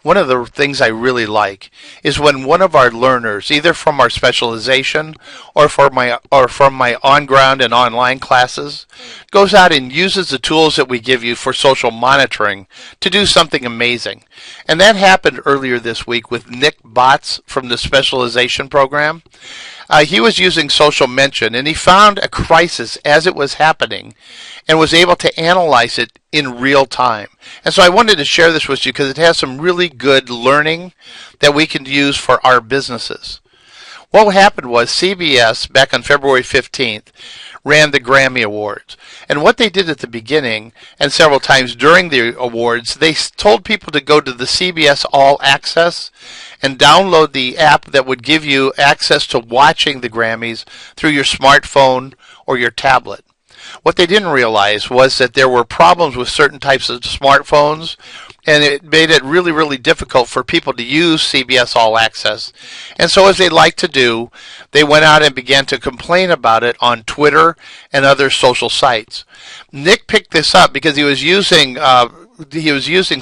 one of the things I really like is when one of our learners, either from our specialization or from my on-ground and online classes, goes out and uses the tools that we give you for social monitoring to do something amazing. And that happened earlier this week with Nick Botts from the specialization program. He was using social mention, and he found a crisis as it was happening and was able to analyze it in real time. And so I wanted to share this with you because it has some really good learning that we can use for our businesses. What happened was CBS, back on February 15th, ran the Grammy Awards. And what they did at the beginning, and several times during the awards, they told people to go to the CBS All Access and download the app that would give you access to watching the Grammys through your smartphone or your tablet. What they didn't realize was that there were problems with certain types of smartphones, and it made it really, really difficult for people to use CBS All Access. And so as they like to do, they went out and began to complain about it on Twitter and other social sites. Nick picked this up because he was using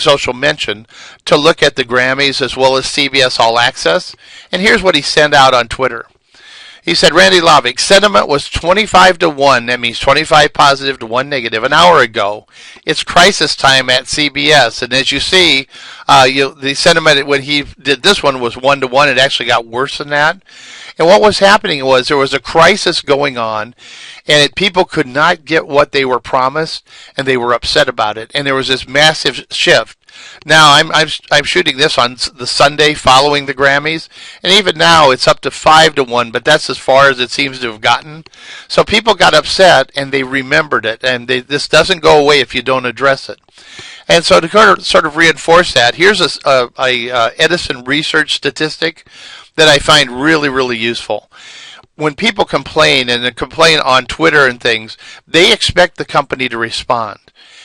social mention to look at the Grammys as well as CBS All Access. And here's what he sent out on Twitter. He said, Randy Lovick, sentiment was 25-1. That means 25 positive to 1 negative an hour ago. It's crisis time at CBS. And as you see, the sentiment when he did this one was 1-1. It actually got worse than that. And what was happening was there was a crisis going on, and people could not get what they were promised, and they were upset about it. And there was this massive shift. Now, I'm shooting this on the Sunday following the Grammys, and even now it's up to 5-1, but that's as far as it seems to have gotten. So people got upset, and they remembered it, and this doesn't go away if you don't address it. And so to sort of reinforce that, here's a Edison Research statistic that I find really, really useful. When people complain, and they complain on Twitter and things, they expect the company to respond.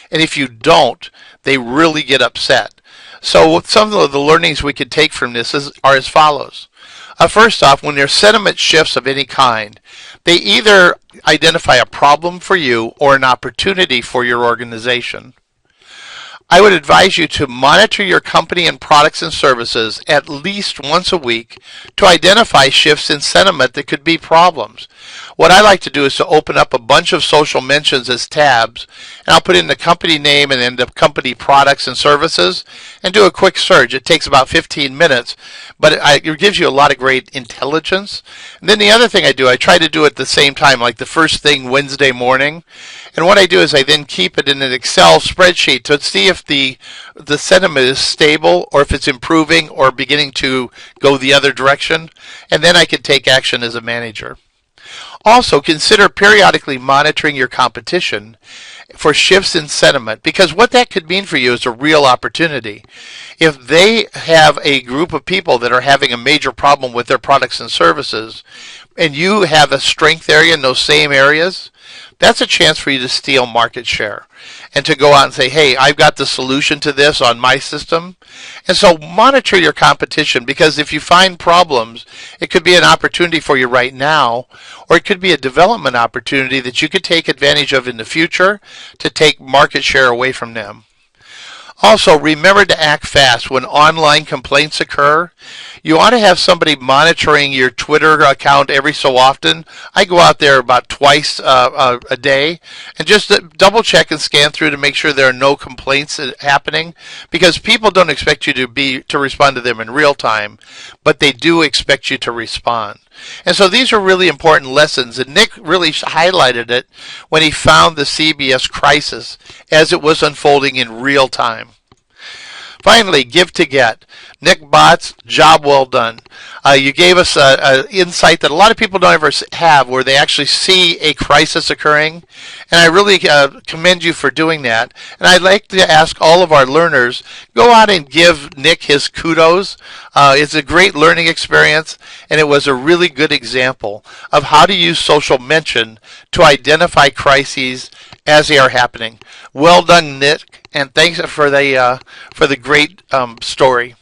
And if you don't, they really get upset. So some of the learnings we could take from this are as follows. First off, when there's sentiment shifts of any kind, they either identify a problem for you or an opportunity for your organization. I would advise you to monitor your company and products and services at least once a week to identify shifts in sentiment that could be problems. What I like to do is to open up a bunch of social mentions as tabs, and I'll put in the company name and then the company products and services and do a quick search. It takes about 15 minutes, but it gives you a lot of great intelligence. And then the other thing I do, I try to do it at the same time, like the first thing Wednesday morning. And what I do is I then keep it in an Excel spreadsheet to see if the sentiment is stable or if it's improving or beginning to go the other direction. And then I can take action as a manager. Also, consider periodically monitoring your competition for shifts in sentiment, because what that could mean for you is a real opportunity. If they have a group of people that are having a major problem with their products and services, and you have a strength area in those same areas, that's a chance for you to steal market share and to go out and say, hey, I've got the solution to this on my system. And so monitor your competition, because if you find problems, it could be an opportunity for you right now, or it could be a development opportunity that you could take advantage of in the future to take market share away from them. Also, remember to act fast when online complaints occur. You ought to have somebody monitoring your Twitter account every so often. I go out there about twice a day and just double check and scan through to make sure there are no complaints happening, because people don't expect you to respond to them in real time, but they do expect you to respond. And so these are really important lessons, and Nick really highlighted it when he found the CBS crisis as it was unfolding in real time. Finally, give to get. Nick Botts, job well done. You gave us an insight that a lot of people don't ever have, where they actually see a crisis occurring, and I really commend you for doing that. And I'd like to ask all of our learners, go out and give Nick his kudos. It's a great learning experience, and it was a really good example of how to use social mention to identify crises as they are happening. Well done, Nick, and thanks for the great story.